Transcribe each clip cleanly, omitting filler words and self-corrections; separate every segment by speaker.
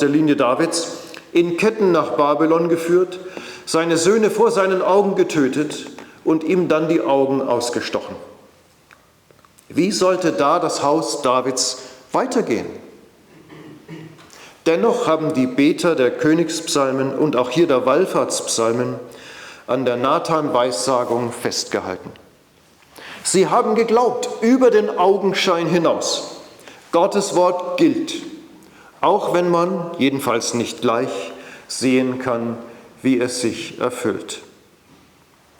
Speaker 1: der Linie Davids, in Ketten nach Babylon geführt, seine Söhne vor seinen Augen getötet und ihm dann die Augen ausgestochen. Wie sollte da das Haus Davids weitergehen? Dennoch haben die Beter der Königspsalmen und auch hier der Wallfahrtspsalmen an der Nathan-Weissagung festgehalten. Sie haben geglaubt über den Augenschein hinaus. Gottes Wort gilt, auch wenn man, jedenfalls nicht gleich, sehen kann, wie es sich erfüllt.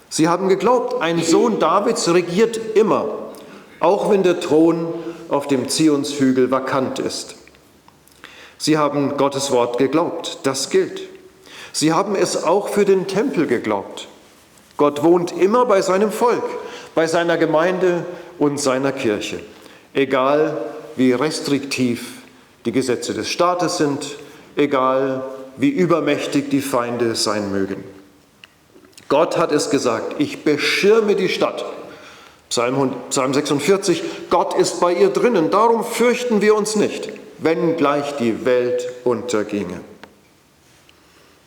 Speaker 1: Sie haben geglaubt, ein Sohn Davids regiert immer, auch wenn der Thron auf dem Zionshügel vakant ist. Sie haben Gottes Wort geglaubt, das gilt. Sie haben es auch für den Tempel geglaubt. Gott wohnt immer bei seinem Volk, bei seiner Gemeinde und seiner Kirche, egal wie restriktiv die Gesetze des Staates sind, egal wie übermächtig die Feinde sein mögen. Gott hat es gesagt, ich beschirme die Stadt. Psalm 46, Gott ist bei ihr drinnen, darum fürchten wir uns nicht, wenn gleich die Welt unterginge.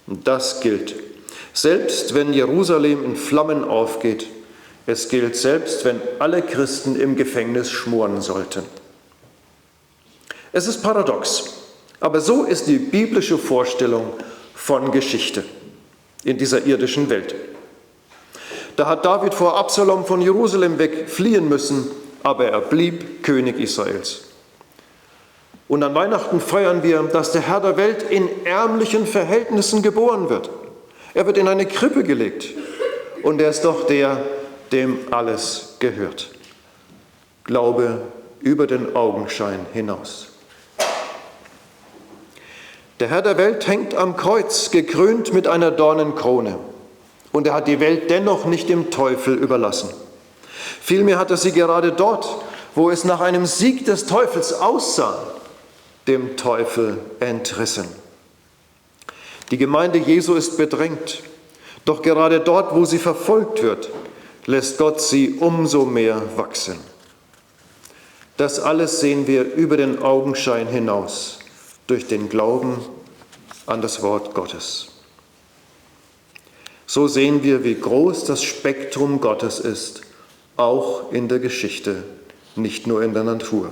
Speaker 1: Und das gilt, selbst wenn Jerusalem in Flammen aufgeht, es gilt selbst, wenn alle Christen im Gefängnis schmoren sollten. Es ist paradox, aber so ist die biblische Vorstellung von Geschichte in dieser irdischen Welt. Da hat David vor Absalom von Jerusalem weg fliehen müssen, aber er blieb König Israels. Und an Weihnachten feiern wir, dass der Herr der Welt in ärmlichen Verhältnissen geboren wird. Er wird in eine Krippe gelegt und er ist doch der, dem alles gehört. Glaube über den Augenschein hinaus. Der Herr der Welt hängt am Kreuz, gekrönt mit einer Dornenkrone. Und er hat die Welt dennoch nicht dem Teufel überlassen. Vielmehr hat er sie gerade dort, wo es nach einem Sieg des Teufels aussah, dem Teufel entrissen. Die Gemeinde Jesu ist bedrängt, doch gerade dort, wo sie verfolgt wird, lässt Gott sie umso mehr wachsen. Das alles sehen wir über den Augenschein hinaus, durch den Glauben an das Wort Gottes. So sehen wir, wie groß das Spektrum Gottes ist, auch in der Geschichte, nicht nur in der Natur.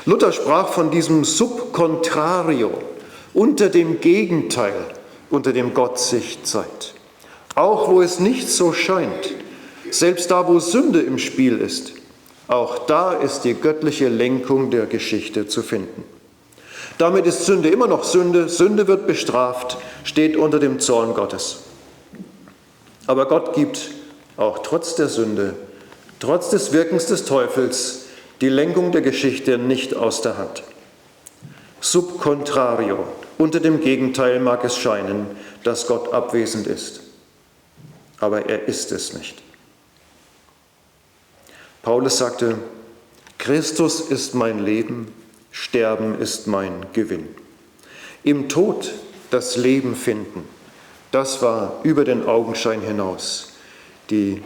Speaker 1: Luther sprach von diesem Sub contrario, unter dem Gegenteil, unter dem Gott sich zeigt. Auch wo es nicht so scheint, selbst da, wo Sünde im Spiel ist, auch da ist die göttliche Lenkung der Geschichte zu finden. Damit ist Sünde immer noch Sünde, Sünde wird bestraft, steht unter dem Zorn Gottes. Aber Gott gibt auch trotz der Sünde, trotz des Wirkens des Teufels, die Lenkung der Geschichte nicht aus der Hand. Sub contrario, unter dem Gegenteil mag es scheinen, dass Gott abwesend ist. Aber er ist es nicht. Paulus sagte, Christus ist mein Leben, Sterben ist mein Gewinn. Im Tod das Leben finden, das war über den Augenschein hinaus die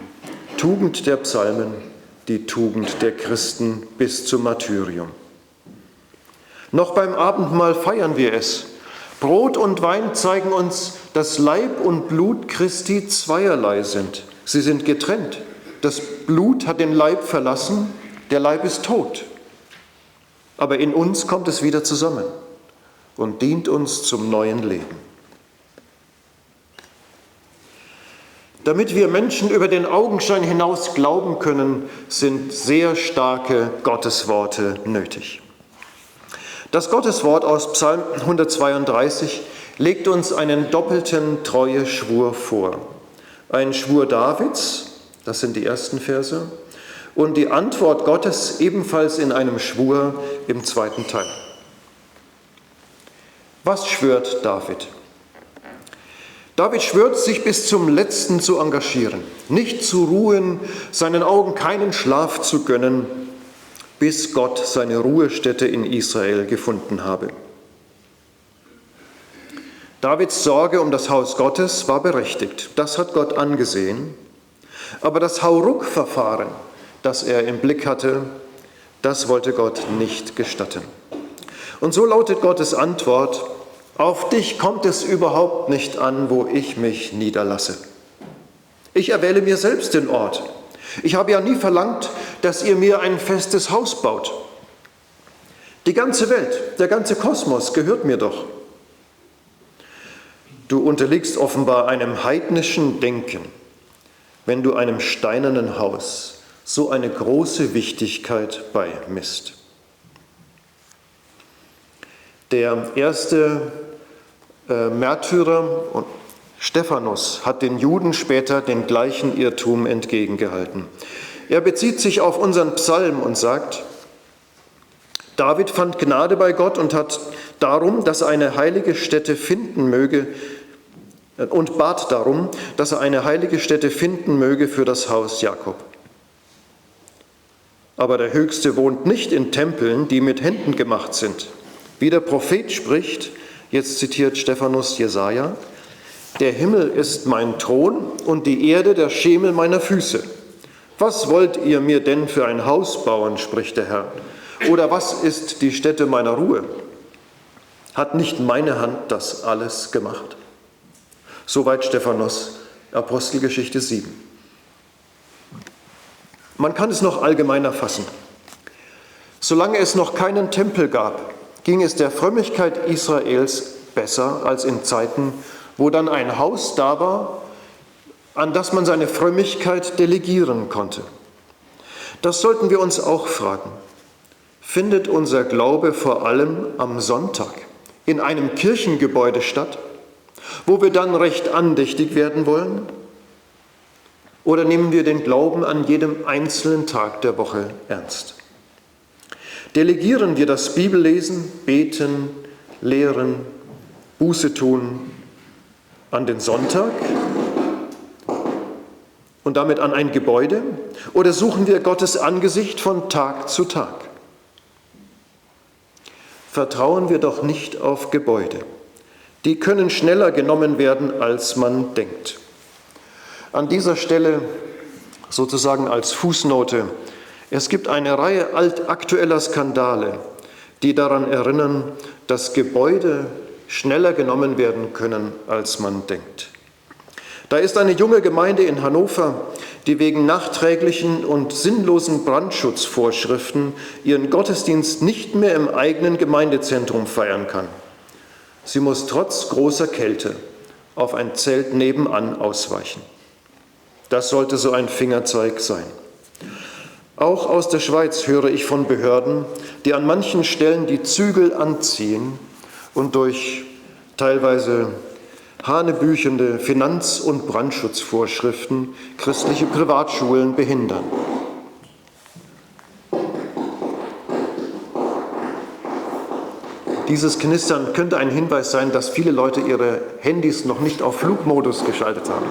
Speaker 1: Tugend der Psalmen, die Tugend der Christen bis zum Martyrium. Noch beim Abendmahl feiern wir es. Brot und Wein zeigen uns, dass Leib und Blut Christi zweierlei sind. Sie sind getrennt. Das Blut hat den Leib verlassen, der Leib ist tot. Aber in uns kommt es wieder zusammen und dient uns zum neuen Leben. Damit wir Menschen über den Augenschein hinaus glauben können, sind sehr starke Gottesworte nötig. Das Gotteswort aus Psalm 132 legt uns einen doppelten Treueschwur vor. Ein Schwur Davids, das sind die ersten Verse, und die Antwort Gottes ebenfalls in einem Schwur im zweiten Teil. Was schwört David? David schwört, sich bis zum Letzten zu engagieren, nicht zu ruhen, seinen Augen keinen Schlaf zu gönnen, bis Gott seine Ruhestätte in Israel gefunden habe. Davids Sorge um das Haus Gottes war berechtigt, das hat Gott angesehen, aber das Und so lautet Gottes Antwort: Auf dich kommt es überhaupt nicht an, wo ich mich niederlasse. Ich erwähle mir selbst den Ort. Ich habe ja nie verlangt, dass ihr mir ein festes Haus baut. Die ganze Welt, der ganze Kosmos gehört mir doch. Du unterliegst offenbar einem heidnischen Denken, wenn du einem steinernen Haus so eine große Wichtigkeit beimisst. Der erste Märtyrer Stephanus hat den Juden später den gleichen Irrtum entgegengehalten. Er bezieht sich auf unseren Psalm und sagt: David fand Gnade bei Gott und hat darum, dass er eine heilige Stätte finden möge, und bat darum, dass er eine heilige Stätte finden möge für das Haus Jakob. Aber der Höchste wohnt nicht in Tempeln, die mit Händen gemacht sind. Wie der Prophet spricht, jetzt zitiert Stephanus Jesaja: Der Himmel ist mein Thron und die Erde der Schemel meiner Füße. Was wollt ihr mir denn für ein Haus bauen, spricht der Herr? Oder was ist die Stätte meiner Ruhe? Hat nicht meine Hand das alles gemacht? Soweit Stephanus, Apostelgeschichte 7. Man kann es noch allgemeiner fassen. Solange es noch keinen Tempel gab, ging es der Frömmigkeit Israels besser als in Zeiten, wo dann ein Haus da war, an das man seine Frömmigkeit delegieren konnte. Das sollten wir uns auch fragen. Findet unser Glaube vor allem am Sonntag in einem Kirchengebäude statt, wo wir dann recht andächtig werden wollen? Oder nehmen wir den Glauben an jedem einzelnen Tag der Woche ernst? Delegieren wir das Bibellesen, Beten, Lehren, Buße tun an den Sonntag und damit an ein Gebäude? Oder suchen wir Gottes Angesicht von Tag zu Tag? Vertrauen wir doch nicht auf Gebäude. Die können schneller genommen werden, als man denkt. An dieser Stelle sozusagen als Fußnote: Es gibt eine Reihe aktueller Skandale, die daran erinnern, dass Gebäude schneller genommen werden können, als man denkt. Da ist eine junge Gemeinde in Hannover, die wegen nachträglichen und sinnlosen Brandschutzvorschriften ihren Gottesdienst nicht mehr im eigenen Gemeindezentrum feiern kann. Sie muss trotz großer Kälte auf ein Zelt nebenan ausweichen. Das sollte so ein Fingerzeig sein. Auch aus der Schweiz höre ich von Behörden, die an manchen Stellen die Zügel anziehen und durch teilweise hanebüchende Finanz- und Brandschutzvorschriften christliche Privatschulen behindern. Dieses Knistern könnte ein Hinweis sein, dass viele Leute ihre Handys noch nicht auf Flugmodus geschaltet haben.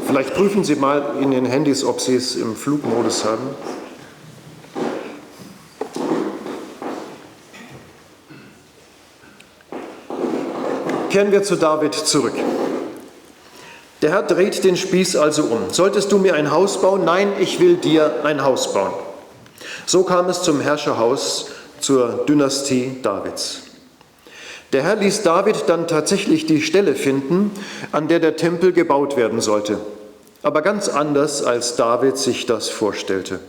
Speaker 1: Vielleicht prüfen Sie mal in Ihren Handys, ob Sie es im Flugmodus haben. Kehren wir zu David zurück. Der Herr dreht den Spieß also um. Solltest du mir ein Haus bauen? Nein, ich will dir ein Haus bauen. So kam es zum Herrscherhaus, zur Dynastie Davids. Der Herr ließ David dann tatsächlich die Stelle finden, an der der Tempel gebaut werden sollte. Aber ganz anders, als David sich das vorstellte,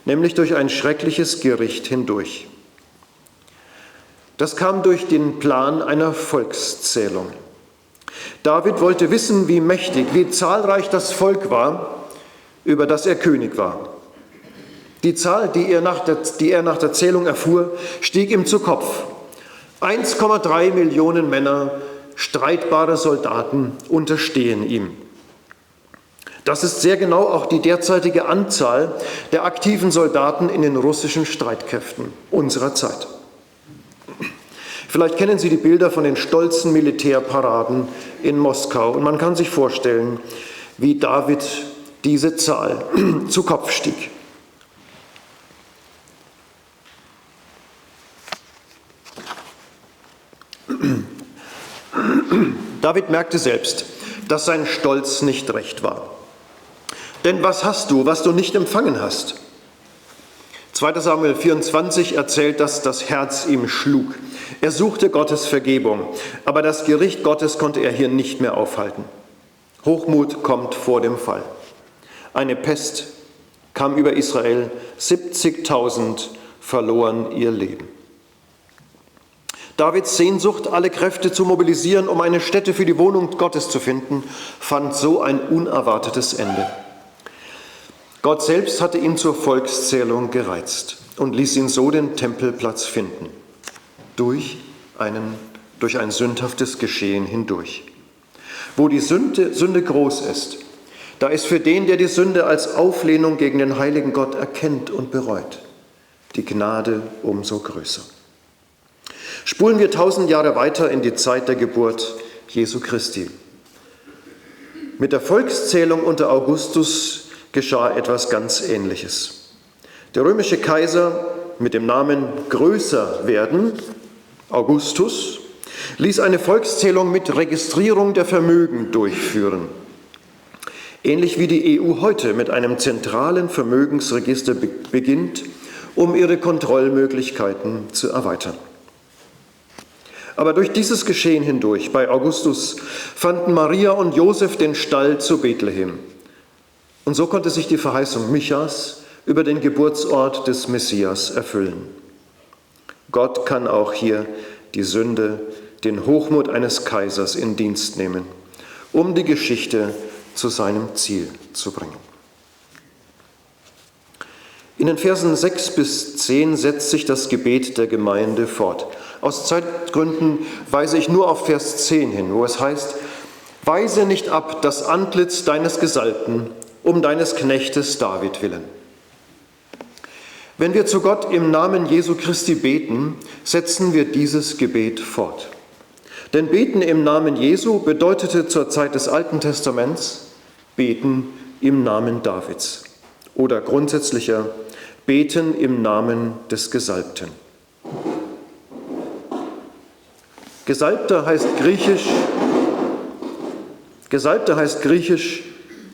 Speaker 1: nämlich durch ein schreckliches Gericht hindurch. Das kam durch den Plan einer Volkszählung. David wollte wissen, wie mächtig, wie zahlreich das Volk war, über das er König war. Die Zahl, die er nach der Zählung erfuhr, stieg ihm zu Kopf. 1,3 Millionen Männer, streitbare Soldaten, unterstehen ihm. Das ist sehr genau auch die derzeitige Anzahl der aktiven Soldaten in den russischen Streitkräften unserer Zeit. Vielleicht kennen Sie die Bilder von den stolzen Militärparaden in Moskau und man kann sich vorstellen, wie David diese Zahl zu Kopf stieg. David merkte selbst, dass sein Stolz nicht recht war. Denn was hast du, was du nicht empfangen hast? 2. Samuel 24 erzählt, dass das Herz ihm schlug. Er suchte Gottes Vergebung, aber das Gericht Gottes konnte er hier nicht mehr aufhalten. Hochmut kommt vor dem Fall. Eine Pest kam über Israel, 70.000 verloren ihr Leben. Davids Sehnsucht, alle Kräfte zu mobilisieren, um eine Stätte für die Wohnung Gottes zu finden, fand so ein unerwartetes Ende. Gott selbst hatte ihn zur Volkszählung gereizt und ließ ihn so den Tempelplatz finden, durch ein sündhaftes Geschehen hindurch. Wo die Sünde groß ist, da ist für den, der die Sünde als Auflehnung gegen den heiligen Gott erkennt und bereut, die Gnade umso größer. Spulen wir 1000 Jahre weiter in die Zeit der Geburt Jesu Christi. Mit der Volkszählung unter Augustus geschah etwas ganz Ähnliches. Der römische Kaiser mit dem Namen Größer werden, Augustus, ließ eine Volkszählung mit Registrierung der Vermögen durchführen. Ähnlich wie die EU heute mit einem zentralen Vermögensregister beginnt, um ihre Kontrollmöglichkeiten zu erweitern. Aber durch dieses Geschehen hindurch, bei Augustus, fanden Maria und Josef den Stall zu Bethlehem. Und so konnte sich die Verheißung Michas über den Geburtsort des Messias erfüllen. Gott kann auch hier die Sünde, den Hochmut eines Kaisers in Dienst nehmen, um die Geschichte zu seinem Ziel zu bringen. In den Versen 6 bis 10 setzt sich das Gebet der Gemeinde fort. Aus Zeitgründen weise ich nur auf Vers 10 hin, wo es heißt: Weise nicht ab das Antlitz deines Gesalbten, um deines Knechtes David willen. Wenn wir zu Gott im Namen Jesu Christi beten, setzen wir dieses Gebet fort. Denn Beten im Namen Jesu bedeutete zur Zeit des Alten Testaments Beten im Namen Davids oder grundsätzlicher Beten im Namen des Gesalbten. Gesalbter heißt griechisch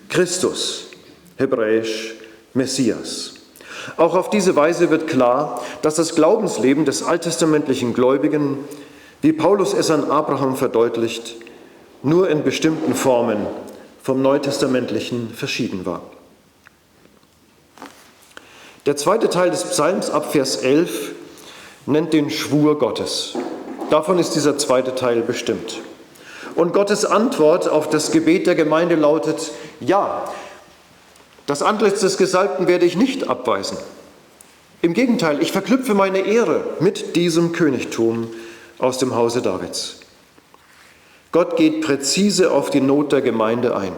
Speaker 1: Christus, hebräisch Messias. Auch auf diese Weise wird klar, dass das Glaubensleben des alttestamentlichen Gläubigen, wie Paulus es an Abraham verdeutlicht, nur in bestimmten Formen vom neutestamentlichen verschieden war. Der zweite Teil des Psalms ab Vers 11 nennt den Schwur Gottes. Davon ist dieser zweite Teil bestimmt. Und Gottes Antwort auf das Gebet der Gemeinde lautet: Ja, das Antlitz des Gesalbten werde ich nicht abweisen. Im Gegenteil, ich verknüpfe meine Ehre mit diesem Königtum aus dem Hause Davids. Gott geht präzise auf die Not der Gemeinde ein.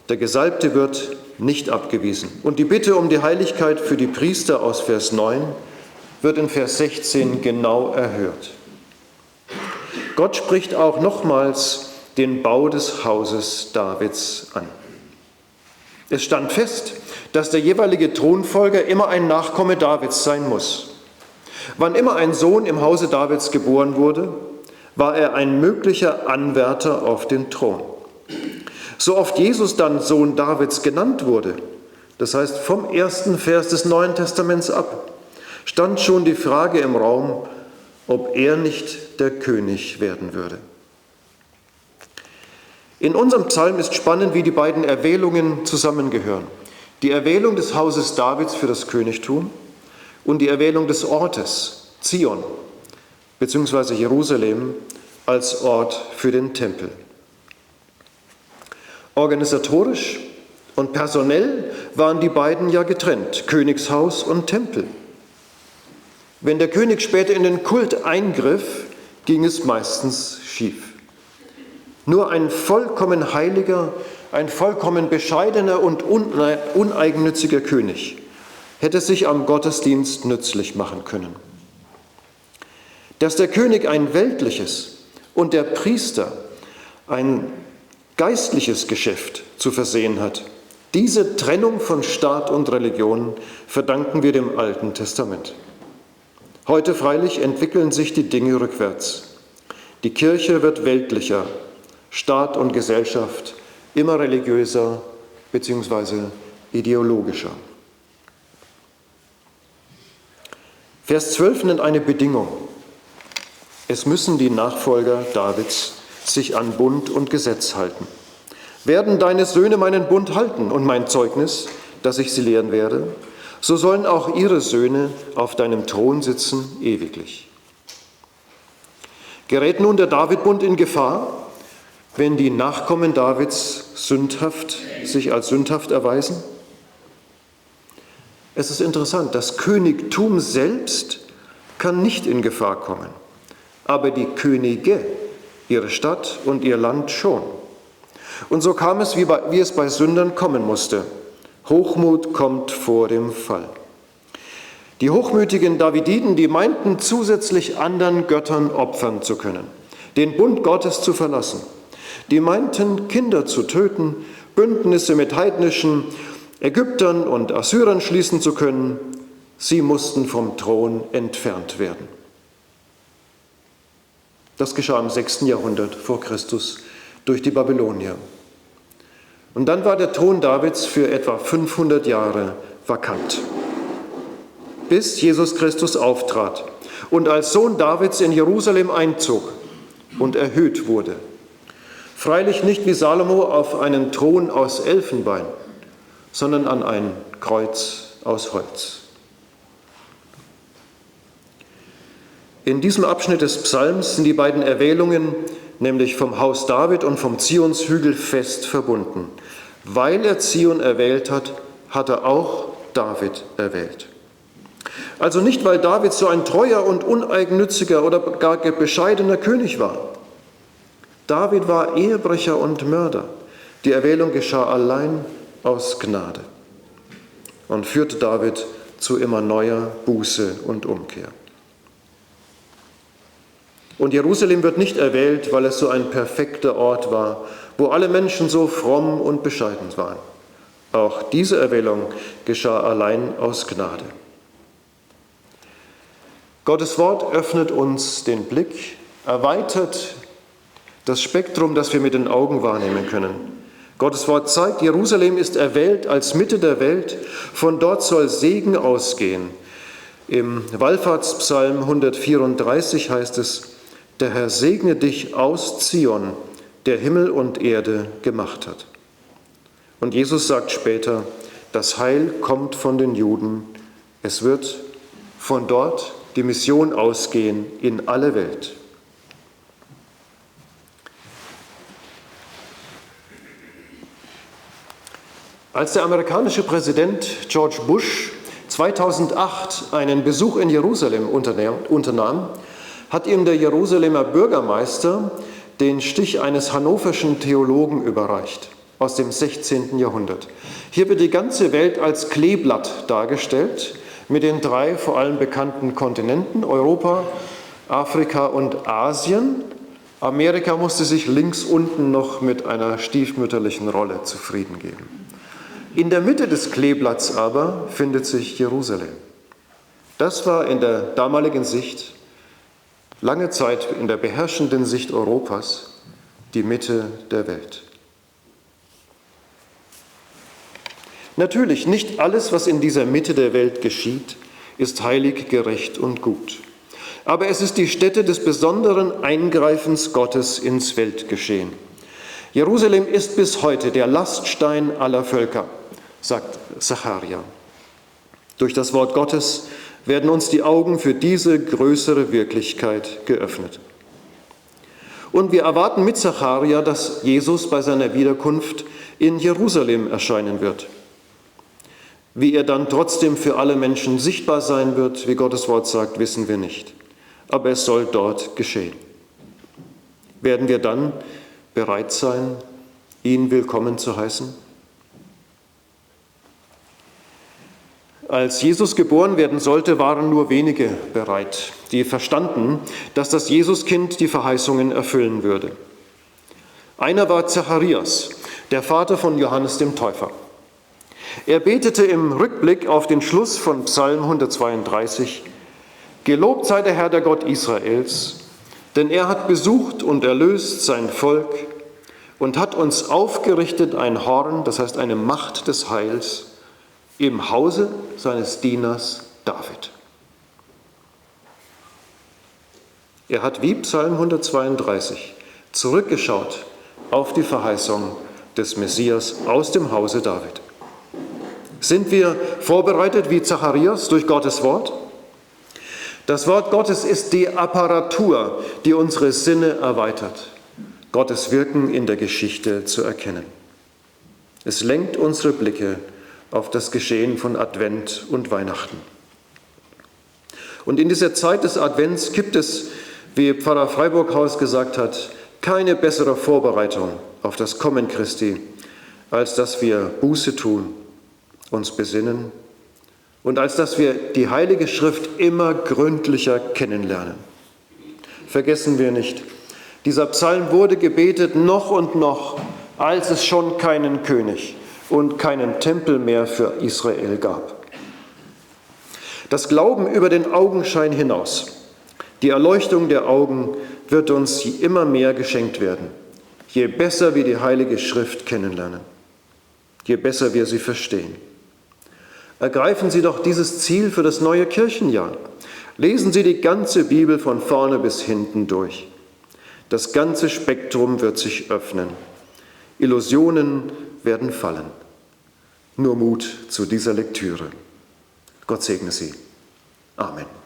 Speaker 1: Der Gesalbte wird nicht abgewiesen. Und die Bitte um die Heiligkeit für die Priester aus Vers 9 wird in Vers 16 genau erhört. Gott spricht auch nochmals den Bau des Hauses Davids an. Es stand fest, dass der jeweilige Thronfolger immer ein Nachkomme Davids sein muss. Wann immer ein Sohn im Hause Davids geboren wurde, war er ein möglicher Anwärter auf den Thron. So oft Jesus dann Sohn Davids genannt wurde, das heißt vom ersten Vers des Neuen Testaments ab, stand schon die Frage im Raum, ob er nicht der König werden würde. In unserem Psalm ist spannend, wie die beiden Erwählungen zusammengehören. Die Erwählung des Hauses Davids für das Königtum und die Erwählung des Ortes, Zion, bzw. Jerusalem, als Ort für den Tempel. Organisatorisch und personell waren die beiden ja getrennt, Königshaus und Tempel. Wenn der König später in den Kult eingriff, ging es meistens schief. Nur ein vollkommen heiliger, ein vollkommen bescheidener und uneigennütziger König hätte sich am Gottesdienst nützlich machen können. Dass der König ein weltliches und der Priester ein geistliches Geschäft zu versehen hat, diese Trennung von Staat und Religion verdanken wir dem Alten Testament. Heute freilich entwickeln sich die Dinge rückwärts. Die Kirche wird weltlicher, Staat und Gesellschaft immer religiöser bzw. ideologischer. Vers 12 nennt eine Bedingung. Es müssen die Nachfolger Davids sich an Bund und Gesetz halten. Werden deine Söhne meinen Bund halten und mein Zeugnis, dass ich sie lehren werde, so sollen auch ihre Söhne auf deinem Thron sitzen ewiglich. Gerät nun der Davidbund in Gefahr, wenn die Nachkommen Davids sich als sündhaft erweisen? Es ist interessant, das Königtum selbst kann nicht in Gefahr kommen, aber die Könige, ihre Stadt und ihr Land schon. Und so kam es, wie es bei Sündern kommen musste. Hochmut kommt vor dem Fall. Die hochmütigen Davididen, die meinten zusätzlich anderen Göttern opfern zu können, den Bund Gottes zu verlassen. Die meinten, Kinder zu töten, Bündnisse mit heidnischen Ägyptern und Assyrern schließen zu können. Sie mussten vom Thron entfernt werden. Das geschah im 6. Jahrhundert vor Christus durch die Babylonier. Und dann war der Thron Davids für etwa 500 Jahre vakant, bis Jesus Christus auftrat und als Sohn Davids in Jerusalem einzog und erhöht wurde. Freilich nicht wie Salomo auf einen Thron aus Elfenbein, sondern an ein Kreuz aus Holz. In diesem Abschnitt des Psalms sind die beiden Erwählungen, nämlich vom Haus David und vom Zionshügel, fest verbunden. Weil er Zion erwählt hat, hat er auch David erwählt. Also nicht, weil David so ein treuer und uneigennütziger oder gar bescheidener König war. David war Ehebrecher und Mörder. Die Erwählung geschah allein aus Gnade und führte David zu immer neuer Buße und Umkehr. Und Jerusalem wird nicht erwählt, weil es so ein perfekter Ort war, wo alle Menschen so fromm und bescheiden waren. Auch diese Erwählung geschah allein aus Gnade. Gottes Wort öffnet uns den Blick, erweitert das Spektrum, das wir mit den Augen wahrnehmen können. Gottes Wort zeigt, Jerusalem ist erwählt als Mitte der Welt, von dort soll Segen ausgehen. Im Wallfahrtspsalm 134 heißt es, der Herr segne dich aus Zion, der Himmel und Erde gemacht hat. Und Jesus sagt später, das Heil kommt von den Juden. Es wird von dort die Mission ausgehen in alle Welt. Als der amerikanische Präsident George Bush 2008 einen Besuch in Jerusalem unternahm, hat ihm der Jerusalemer Bürgermeister den Stich eines hannoverschen Theologen überreicht aus dem 16. Jahrhundert. Hier wird die ganze Welt als Kleeblatt dargestellt, mit den 3 vor allem bekannten Kontinenten, Europa, Afrika und Asien. Amerika musste sich links unten noch mit einer stiefmütterlichen Rolle zufrieden geben. In der Mitte des Kleeblatts aber findet sich Jerusalem. Das war in der damaligen Sicht, lange Zeit in der beherrschenden Sicht Europas, die Mitte der Welt. Natürlich, nicht alles, was in dieser Mitte der Welt geschieht, ist heilig, gerecht und gut. Aber es ist die Stätte des besonderen Eingreifens Gottes ins Weltgeschehen. Jerusalem ist bis heute der Laststein aller Völker, sagt Sacharja. Durch das Wort Gottes werden uns die Augen für diese größere Wirklichkeit geöffnet. Und wir erwarten mit Sacharja, dass Jesus bei seiner Wiederkunft in Jerusalem erscheinen wird. Wie er dann trotzdem für alle Menschen sichtbar sein wird, wie Gottes Wort sagt, wissen wir nicht. Aber es soll dort geschehen. Werden wir dann bereit sein, ihn willkommen zu heißen? Als Jesus geboren werden sollte, waren nur wenige bereit, die verstanden, dass das Jesuskind die Verheißungen erfüllen würde. Einer war Zacharias, der Vater von Johannes dem Täufer. Er betete im Rückblick auf den Schluss von Psalm 132, Gelobt sei der Herr, der Gott Israels, denn er hat besucht und erlöst sein Volk und hat uns aufgerichtet ein Horn, das heißt eine Macht des Heils, im Hause seines Dieners David. Er hat wie Psalm 132 zurückgeschaut auf die Verheißung des Messias aus dem Hause David. Sind wir vorbereitet wie Zacharias durch Gottes Wort? Das Wort Gottes ist die Apparatur, die unsere Sinne erweitert, Gottes Wirken in der Geschichte zu erkennen. Es lenkt unsere Blicke auf das Geschehen von Advent und Weihnachten. Und in dieser Zeit des Advents gibt es, wie Pfarrer Freiburghaus gesagt hat, keine bessere Vorbereitung auf das Kommen Christi, als dass wir Buße tun, uns besinnen und als dass wir die Heilige Schrift immer gründlicher kennenlernen. Vergessen wir nicht, dieser Psalm wurde gebetet noch und noch, als es schon keinen König und keinen Tempel mehr für Israel gab. Das Glauben über den Augenschein hinaus, die Erleuchtung der Augen wird uns immer mehr geschenkt werden, je besser wir die Heilige Schrift kennenlernen, je besser wir sie verstehen. Ergreifen Sie doch dieses Ziel für das neue Kirchenjahr. Lesen Sie die ganze Bibel von vorne bis hinten durch. Das ganze Spektrum wird sich öffnen. Illusionen werden fallen. Nur Mut zu dieser Lektüre. Gott segne Sie. Amen.